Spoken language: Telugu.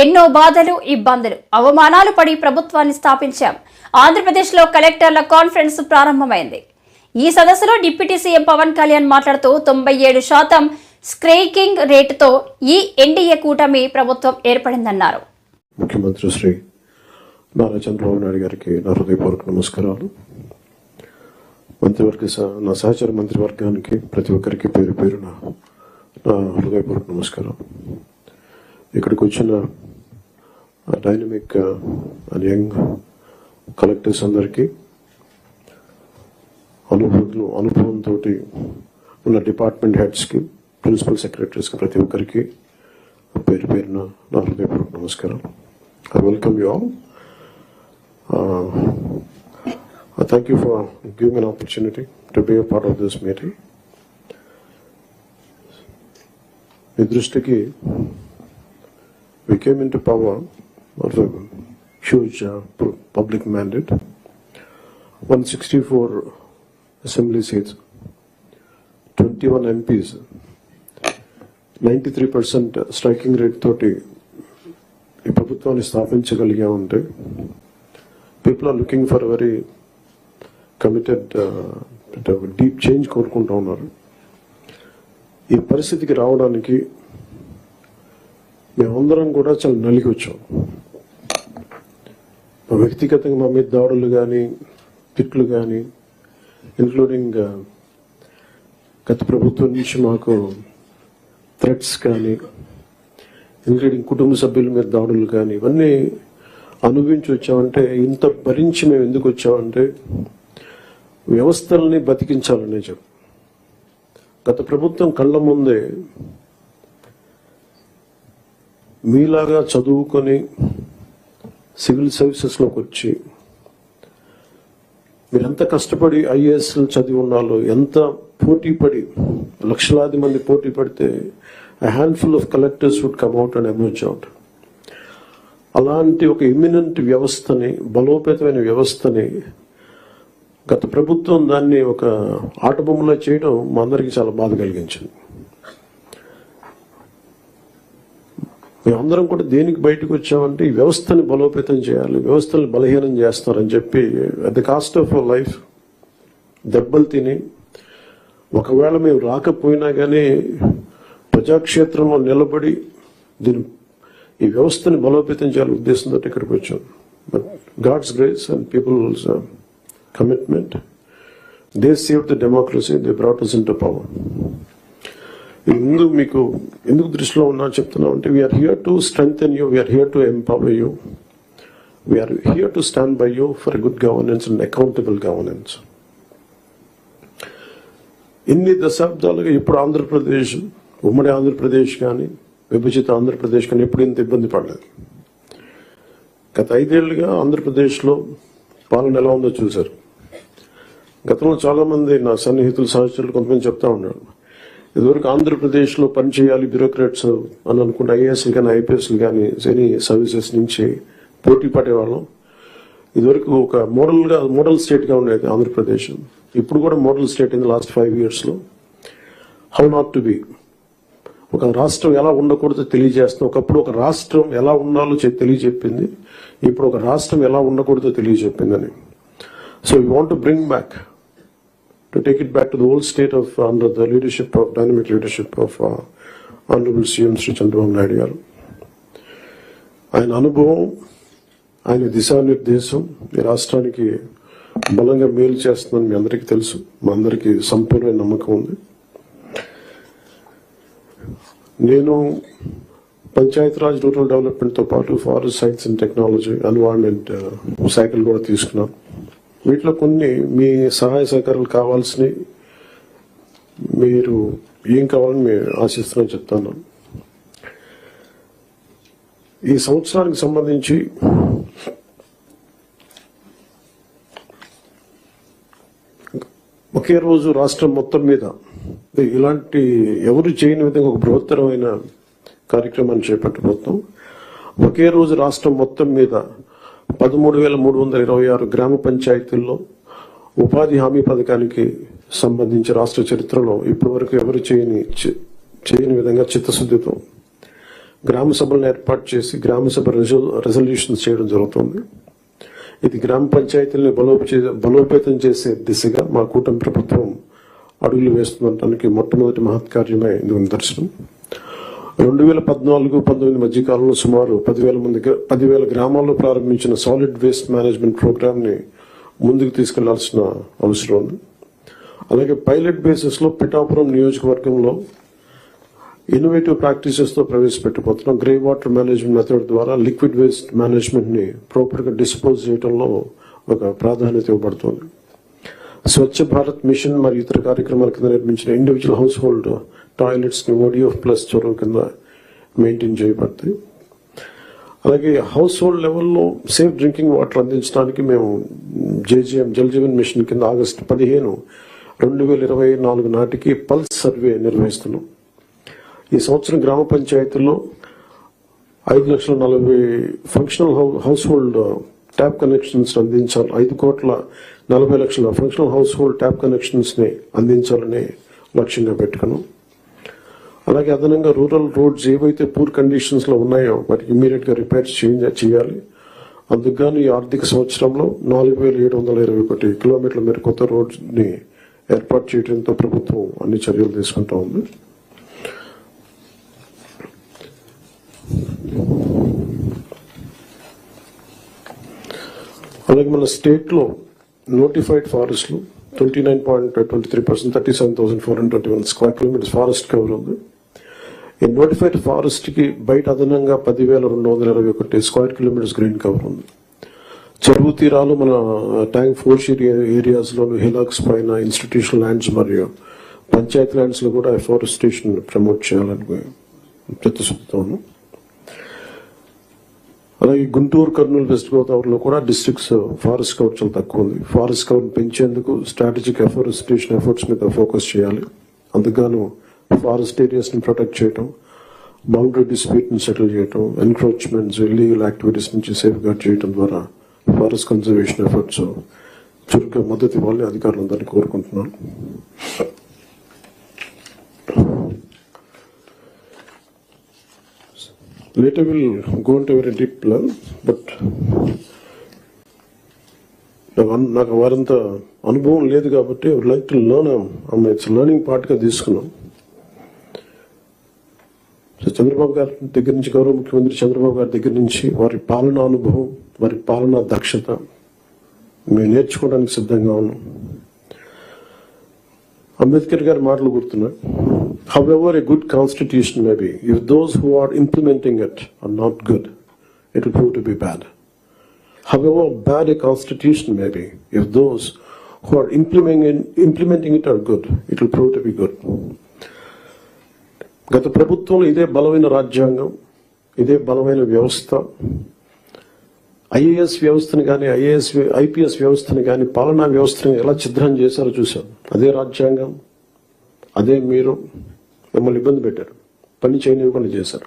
ఎన్నో బాధలు, ఇబ్బందులు, అవమానాలు పడి ప్రభుత్వాన్ని స్థాపించాం. ఆంధ్రప్రదేశ్లో కలెక్టర్ల కాన్ఫరెన్స్ ప్రారంభమైంది. ఈ సదస్సులో డిప్యూటీ సీఎం పవన్ కళ్యాణ్ మాట్లాడుతూ 97% స్ట్రైకింగ్ రేటుతో ఈ ఎన్డీఏ కూటమి ప్రభుత్వం ఏర్పడిందన్నారు. ముఖ్యమంత్రి శ్రీ నారా చంద్రబాబు నాయుడు గారికి నా హృదయపూర్వక నమస్కారాలు. నా సహచర మంత్రివర్గానికి ప్రతి ఒక్కరికి పేరు పేరున నా హృదయపూర్వక నమస్కారం. ఇక్కడికి వచ్చిన డైనమిక్ అండ్ యంగ్ కలెక్టర్స్ అందరికీ, అనుభవంతో ఉన్న డిపార్ట్మెంట్ హెడ్స్కి, ప్రిన్సిపల్ సెక్రటరీస్కి, ప్రతి ఒక్కరికి పేరు పేరున నా హృదయపూర్వక నమస్కారం. I welcome you all. I thank you for giving an opportunity to be a part of this meeting. మీ దృష్టికి, we came into power of a huge public mandate, 164 assembly seats, 21 MPs, 93% striking rate తోటి ఈ ప్రభుత్వాన్ని స్థాపించగలిగా ఉంటే, people are looking for very committed deep change కోరుకుంటూ ఉన్నారు. ఈ పరిస్థితికి రావడానికి మేమందరం కూడా చాలా నలిగి వచ్చాం. వ్యక్తిగతంగా మా మీద దాడులు కానీ, తిట్లు కానీ, ఇంక్లూడింగ్ గత ప్రభుత్వం నుంచి మాకు థ్రెట్స్ కానీ, ఇంక్లూడింగ్ కుటుంబ సభ్యుల మీద దాడులు కానీ, ఇవన్నీ అనుభవించి వచ్చామంటే, ఇంత భరించి మేము ఎందుకు వచ్చామంటే వ్యవస్థల్ని బతికించాలనే చెప్పు. గత ప్రభుత్వం కళ్ళ ముందే మీలాగా చదువుకొని సివిల్ సర్వీసెస్లోకి వచ్చి మీరు ఎంత కష్టపడి ఐఏఎస్లు చదివి ఉన్నాలో, ఎంత పోటీ పడి, లక్షలాది మంది పోటీ పడితే a handful of collectors would come out and emerge out. అలాంటి ఒక ఇమినెంట్ వ్యవస్థని, బలోపేతమైన వ్యవస్థని గత ప్రభుత్వం దాన్ని ఒక ఆటబొమ్మలో చేయడం మా అందరికీ చాలా బాధ కలిగించింది. మేమందరం కూడా దేనికి బయటకు వచ్చామంటే ఈ వ్యవస్థని బలోపేతం చేయాలి, వ్యవస్థని బలహీనం చేస్తారని చెప్పి at the cost of life దెబ్బలు తిని, ఒకవేళ మేము రాకపోయినా కానీ ప్రజాక్షేత్రంలో నిలబడి ఈ వ్యవస్థని బలోపేతం చేయాలని ఉద్దేశంతో ఇక్కడికి వచ్చాం. But God's grace and people's commitment, they save the democracy, they brought us into power. మీకు ఎందుకు దృష్టిలో ఉన్నా చెప్తున్నాం అంటే, we are here to strengthen you, we are here to empower you, we are here to stand by you for good governance and accountable governance. ఇన్ని దశాబ్దాలుగా ఇప్పుడు ఆంధ్రప్రదేశ్, ఉమ్మడి ఆంధ్రప్రదేశ్ కానీ, విభజిత ఆంధ్రప్రదేశ్ కానీ ఎప్పుడు ఇంత ఇబ్బంది పడలేదు. గత 5 ఏళ్లుగా ఆంధ్రప్రదేశ్లో పాలన ఎలా ఉందో చూశారు. గతంలో చాలా మంది నా సన్నిహితులు, సహచరులు కొంతమంది చెప్తా ఉన్నారు, ఇదివరకు ఆంధ్రప్రదేశ్లో పనిచేయాలి బ్యూరోక్రాట్స్ అని అనుకుంటే ఐఏఎస్లు కానీ, ఐపీఎస్లు కానీ, ఎనీ సర్వీసెస్ నుంచి పోటీ పడేవాళ్ళం. ఇదివరకు ఒక మోడల్ స్టేట్గా ఉండేది ఆంధ్రప్రదేశ్. ఇప్పుడు కూడా model state in the last 5 yearsలో. హౌ నాట్ టు బి, ఒక రాష్ట్రం ఎలా ఉండకూడదో తెలియజేస్తుంది. ఒకప్పుడు ఒక రాష్ట్రం ఎలా ఉండాలో తెలియజెప్పింది, ఇప్పుడు ఒక రాష్ట్రం ఎలా ఉండకూడదో తెలియజెప్పిందని. So we want to bring back, to take it back to the old state of under the leadership of dynamic leadership of Honorable CM Sri Chandrababu Naidu garu. ఆయన అనుభవం, ఆయన దిశానిర్దేశం ఈ రాష్ట్రానికి బలంగా మేలు చేస్తుందని మీ అందరికీ తెలుసు, మా అందరికీ సంపూర్ణ నమ్మకం ఉంది. నేను పంచాయతీరాజ్, రూరల్ డెవలప్మెంట్తో పాటు forest science and technology, environment శాఖలు కూడా తీసుకున్నాను. వీటిలో కొన్ని మీ సహాయ సహకారాలు కావాల్సినవి, మీరు ఏం కావాలని మేము ఆశిస్తున్నాం చెప్తాను. ఈ సంవత్సరానికి సంబంధించి ఒకే రోజు రాష్ట్రం మొత్తం మీద ఇలాంటి ఎవరు చేయని విధంగా ఒక బృహత్తరమైన కార్యక్రమాన్ని చేపట్టబోతున్నాం. ఒకే రోజు రాష్ట్రం మొత్తం మీద 13,326 గ్రామ పంచాయతీల్లో ఉపాధి హామీ పథకానికి సంబంధించి రాష్ట్ర చరిత్రలో ఇప్పటి వరకు ఎవరు చేయని విధంగా చిత్తశుద్ధితో గ్రామ సభలను ఏర్పాటు చేసి గ్రామ సభ రెజల్యూషన్స్ చేయడం జరుగుతుంది. ఇది గ్రామ పంచాయతీలను బలోపేతం చేసే దిశగా మా కూటమి ప్రభుత్వం అడుగులు వేస్తుండటానికి మొట్టమొదటి మహత్కార్యమే ఇందుకు నిదర్శనం. 2014-19 మధ్య కాలంలో సుమారు 10,000 గ్రామాల్లో ప్రారంభించిన సాలిడ్ వేస్ట్ మేనేజ్మెంట్ ప్రోగ్రామ్ ని ముందుకు తీసుకెళ్లాల్సిన అవసరం ఉంది. అలాగే పైలట్ బేసిస్ లో పిఠాపురం నియోజకవర్గంలో ఇన్నోవేటివ్ ప్రాక్టీసెస్ తో ప్రవేశపెట్టబోతున్నాం. గ్రే వాటర్ మేనేజ్మెంట్ మెథడ్ ద్వారా లిక్విడ్ వేస్ట్ మేనేజ్మెంట్ ని ప్రాపర్ గా డిస్పోజ్ చేయడంలో ఒక ప్రాధాన్యత ఇవ్వబడుతుంది. స్వచ్ఛ భారత్ మిషన్ మరియు ఇతర కార్యక్రమాల కింద నిర్మించిన ఇండివిజువల్ హౌస్ హోల్డ్ టాయిలెట్స్ ని ODF ప్లస్ చొరవ కింద మెయింటైన్ చేయబడతాయి. అలాగే హౌస్ హోల్డ్ లెవెల్లో సేఫ్ డ్రింకింగ్ వాటర్ అందించడానికి మేము JGM జల్ జీవన్ మిషన్ కింద ఆగస్టు 15, 2024 నాటికి పల్స్ సర్వే నిర్వహిస్తున్నాం. ఈ సంవత్సరం గ్రామ పంచాయతీల్లో 5,40,000 functional house hold tap connections అందించాలి. 5,40,00,000 functional house hold tap connections ని అందించాలని లక్ష్యంగా పెట్టుకున్నాం. అలాగే అదనంగా రూరల్ రోడ్స్ ఏవైతే పూర్ కండిషన్స్ లో ఉన్నాయో వాటికి ఇమీడియట్ గా రిపేర్స్ చేయాలి. అందుకుగాను ఈ ఆర్థిక సంవత్సరంలో 4,721 కిలోమీటర్ల మేర కొత్త రోడ్స్ ని ఏర్పాటు చేయడంతో ప్రభుత్వం అన్ని చర్యలు తీసుకుంటా ఉంది. అలాగే మన స్టేట్ లో నోటిఫైడ్ ఫారెస్ట్ లో 29.23%, 37,421 స్క్వేర్ కిలోమీటర్స్ ఫారెస్ట్ కవర్ ఉంది. ఈ నోటిఫైడ్ ఫారెస్ట్ కి బయట అదనంగా 10,221 స్క్వేర్ కిలోమీటర్స్ గ్రీన్ కవర్ ఉంది. చెరువు తీరాలు మన ట్యాంక్ ఫోర్స్ ఏరియాస్ లో హిలాక్స్ పైన ఇన్స్టిట్యూషనల్ ల్యాండ్స్ మరియు పంచాయతీ ల్యాండ్స్ లో కూడా ఎఫారెస్టేషన్ ప్రమోట్ చేయాలని చిత్తశుద్ధితో ఉన్నాం. అలాగే గుంటూరు, కర్నూలు, వెస్ట్ గోదావరిలో కూడా డిస్ట్రిక్ట్స్ ఫారెస్ట్ కవర్ చాలా తక్కువ ఉంది. ఫారెస్ట్ కవర్ పెంచేందుకు స్ట్రాటజిక్ ఎఫారెస్టేషన్ ఎఫర్ట్స్ మీద ఫోకస్ చేయాలి. అందుకుగాను ఫారెస్ట్ ఏరియాస్ ని ప్రొటెక్ట్ చేయడం, బౌండరీ డిస్ప్యూట్ ని సెటిల్ చేయడం, ఎన్క్రోచ్మెంట్స్, ఇల్లీగల్ యాక్టివిటీస్ నుంచి సేఫ్ గార్డ్ చేయడం ద్వారా ఫారెస్ట్ కన్జర్వేషన్ ఎఫర్ట్స్ చురుగ్గా మద్దతు ఇవ్వాలని అధికారులందరినీ కోరుకుంటున్నాను. Later we'll go into a very deep level, but నాకు వారంత అనుభవం లేదు కాబట్టి I would like to learn it's learning part గా తీసుకున్నాం. చంద్రబాబు గారి దగ్గర నుంచి, గౌరవ ముఖ్యమంత్రి చంద్రబాబు గారి దగ్గర నుంచి వారి పాలనా అనుభవం, వారి పాలనా దక్షత మేము నేర్చుకోవడానికి సిద్ధంగా ఉన్నాం. అంబేద్కర్ గారి మాటలు గుర్తున్నాయి. However a good constitution may be, if those who are implementing it are not good, it will prove to be bad. However bad a constitution may be, if those who are implementing it are good, it will prove to be good. గత ప్రభుత్వంలో ఇదే బలమైన రాజ్యాంగం, ఇదే బలమైన వ్యవస్థ, ఐఏఎస్ వ్యవస్థను కానీ IPS వ్యవస్థను కానీ పాలనా వ్యవస్థను ఎలా ఛిద్రం చేశారో చూశాం. అదే రాజ్యాంగం, అదే మీరు మిమ్మల్ని ఇబ్బంది పెట్టారు, పని చేయనివ్వకుండా చేశారు.